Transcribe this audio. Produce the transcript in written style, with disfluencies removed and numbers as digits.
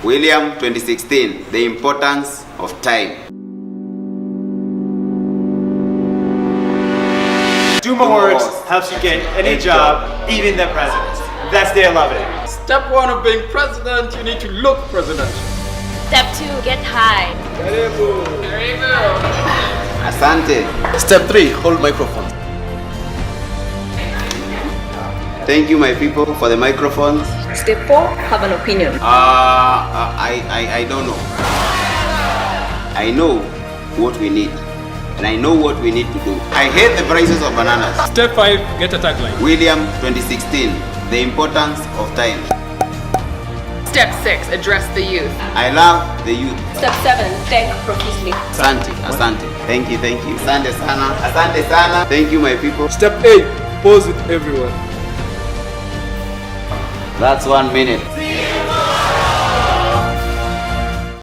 William 2016, the importance of time. 2 more words helps you get any job, even the president. That's the 11. Step 1 of being president, you need to look presidential. Step 2, get high. Karibu. Asante. Step 3, hold microphone. Thank you, my people, for the microphones. Step 4, have an opinion. I don't know. I know what we need, and I know what we need to do. I hate the prices of bananas. Step 5, get a tagline. William 2016, the importance of time. Step 6, address the youth. I love the youth. Step 7, think profusely. Asante, asante. Thank you. Asante sana. Asante sana. Thank you, my people. Step 8, pause with everyone. That's 1 minute.